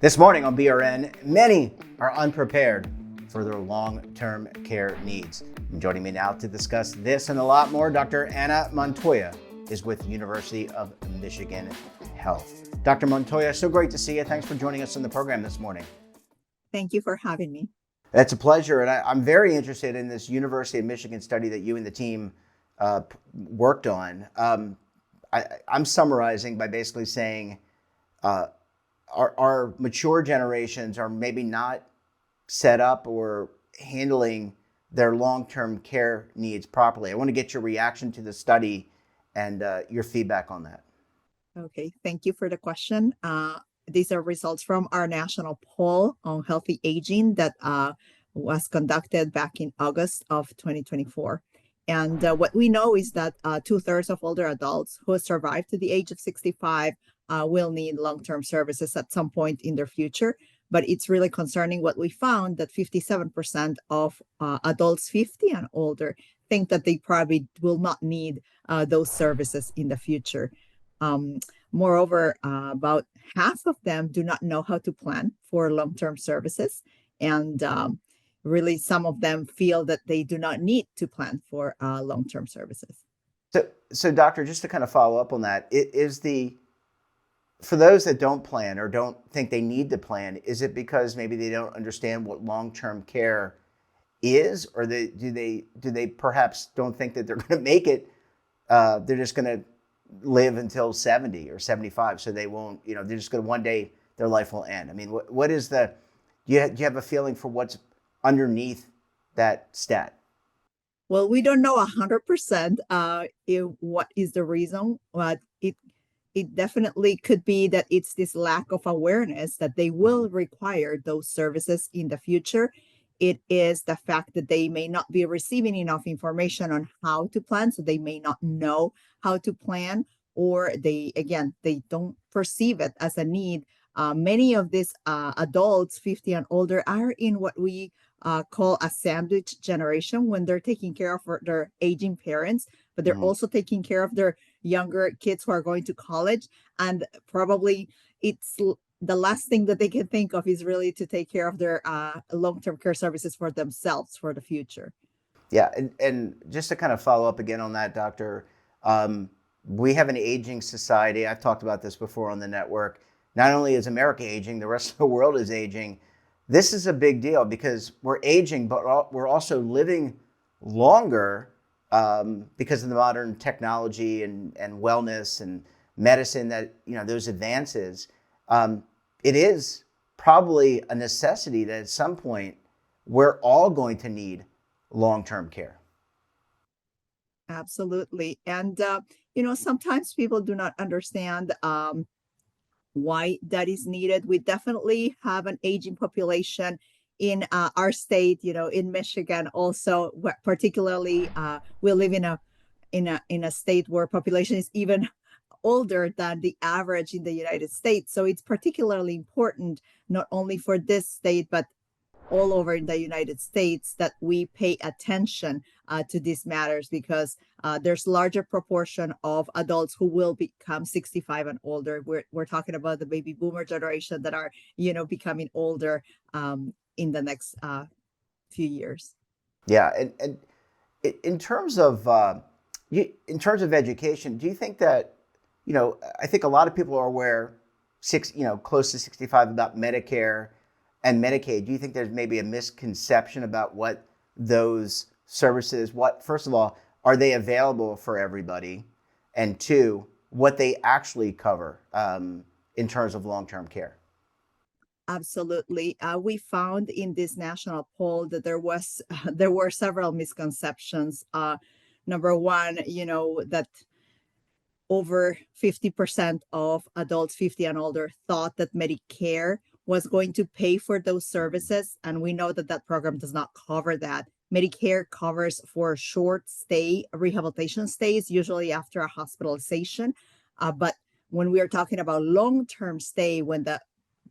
This morning on BRN, many are unprepared for their long-term care needs. And joining me now to discuss this and a lot more, Dr. Anna Montoya is with the University of Michigan Health. Dr. Montoya, so great to see you. Thanks for joining us on the program this morning. Thank you for having me. It's a pleasure, and I'm very interested in this University of Michigan study that you and the team worked on. I'm summarizing by basically saying our mature generations are maybe not set up or handling their long-term care needs properly. I want to get your reaction to the study and your feedback on that. Okay, thank you for the question. These are results from our national poll on healthy aging that was conducted back in August of 2024. And what we know is that 2/3 of older adults who survive to the age of 65 will need long-term services at some point in their future. But it's really concerning what we found that 57% of adults 50 and older think that they probably will not need those services in the future. Moreover, about half of them do not know how to plan for long-term services. And really, some of them feel that they do not need to plan for long-term services. So, doctor, just to kind of follow up on that, for those that don't plan or don't think they need to plan, is it because maybe they don't understand what long-term care is, or do they perhaps don't think that they're going to make it? They're just going to live until 70 or 75, so they won't. They're just going to one day their life will end. I mean, what is the? Do you have a feeling for what's underneath that stat? Well, we don't know 100% what is the reason, but it definitely could be that it's this lack of awareness that they will require those services in the future. It is the fact that they may not be receiving enough information on how to plan, so they may not know how to plan, or they don't perceive it as a need. Many of these adults 50 and older are in what we call a sandwich generation, when they're taking care of their aging parents, but they're also taking care of their younger kids who are going to college. And probably it's the last thing that they can think of is really to take care of their long-term care services for themselves for the future. Yeah, and just to kind of follow up again on that, doctor, we have an aging society. I've talked about this before on the network. Not only is America aging, the rest of the world is aging. This is a big deal because we're aging, but we're also living longer because of the modern technology and wellness and medicine that, those advances. It is probably a necessity that at some point we're all going to need long-term care. Absolutely. And, sometimes people do not understand why that is needed. We definitely have an aging population in our state, in Michigan also, particularly we live in a state where population is even older than the average in the United States. So it's particularly important, not only for this state, but all over in the United States, that we pay attention to these matters, because there's larger proportion of adults who will become 65 and older. We're talking about the baby boomer generation that are, becoming older in the next few years. Yeah, and in terms of education, do you think that, I think a lot of people are aware, close to 65, about Medicare and Medicaid. Do you think there's maybe a misconception about what those services, first of all, are they available for everybody? And two, what they actually cover in terms of long-term care? Absolutely. We found in this national poll that there were several misconceptions. Number one, that over 50% of adults 50 and older thought that Medicare was going to pay for those services. And we know that that program does not cover that. Medicare covers for short stay rehabilitation stays, usually after a hospitalization. But when we are talking about long-term stay, when the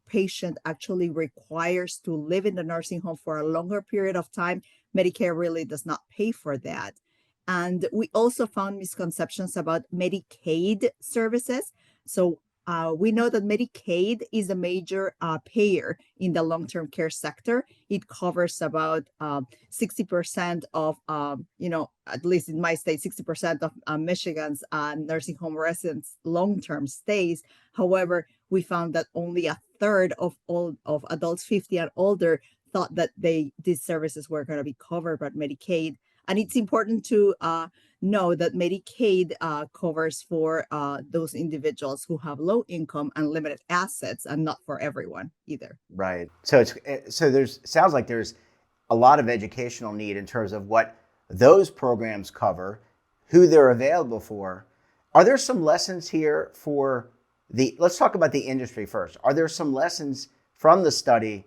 patient actually requires to live in the nursing home for a longer period of time, Medicare really does not pay for that. And we also found misconceptions about Medicaid services. So we know that Medicaid is a major payer in the long-term care sector. It covers about 60% of, at least in my state, 60% of Michigan's nursing home residents' long-term stays. However, we found that only a third of all of adults 50 and older thought that these services were going to be covered by Medicaid. And it's important to know that Medicaid covers for those individuals who have low income and limited assets, and not for everyone either. Right. So there's sounds like there's a lot of educational need in terms of what those programs cover, who they're available for. Are there some lessons here for let's talk about the industry first. Are there some lessons from the study,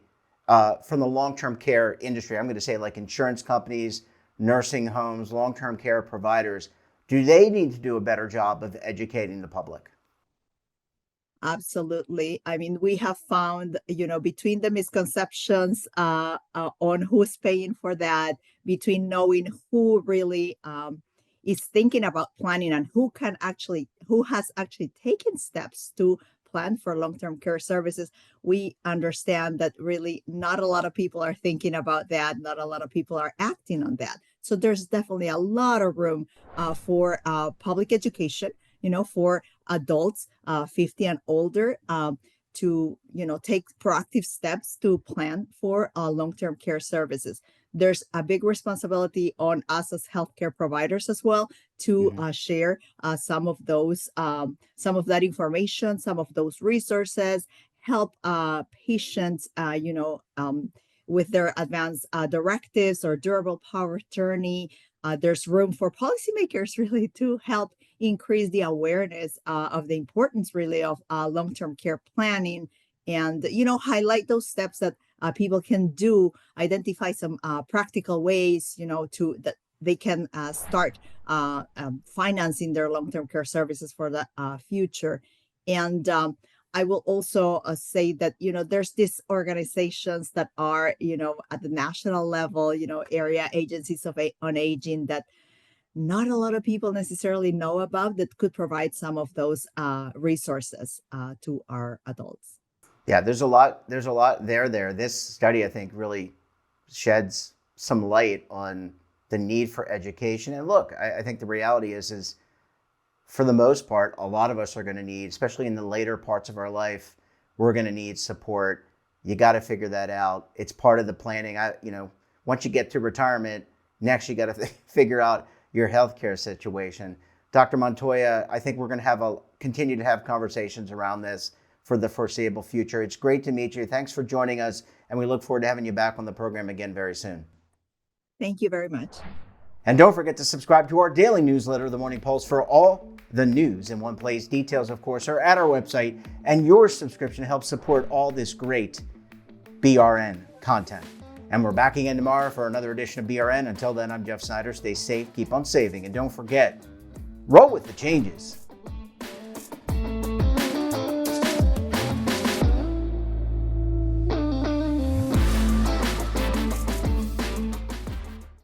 from the long-term care industry? I'm going to say like insurance companies, nursing homes, long-term care providers. Do they need to do a better job of educating the public? Absolutely. I mean, we have found, between the misconceptions on who's paying for that, between knowing who really is thinking about planning and who has actually taken steps to plan for long-term care services, we understand that really not a lot of people are thinking about that. Not a lot of people are acting on that. So there's definitely a lot of room for public education, for adults 50 and older, to take proactive steps to plan for long-term care services. There's a big responsibility on us as healthcare providers as well to Mhm. share some of that information, some of those resources, help patients, with their advanced directives or durable power of attorney. There's room for policymakers really to help increase the awareness of the importance really of long-term care planning, and highlight those steps that people can do, identify some practical ways to that they can start financing their long-term care services for the future. And I will also say that there's these organizations that are at the national level, area agencies on aging, that not a lot of people necessarily know about, that could provide some of those resources to our adults. Yeah, there's a lot. There's a lot there. This study, I think, really sheds some light on the need for education. And look, I think the reality is for the most part, a lot of us are going to need, especially in the later parts of our life, we're going to need support. You got to figure that out. It's part of the planning. Once you get to retirement, next you got to figure out your healthcare situation. Dr. Montoya, I think we're going to continue to have conversations around this for the foreseeable future. It's great to meet you. Thanks for joining us, and we look forward to having you back on the program again very soon. Thank you very much. And don't forget to subscribe to our daily newsletter, The Morning Pulse, for all the news in one place. Details, of course, are at our website, and your subscription helps support all this great BRN content. And we're back again tomorrow for another edition of BRN. Until then, I'm Jeff Snyder. Stay safe, keep on saving, and don't forget, roll with the changes.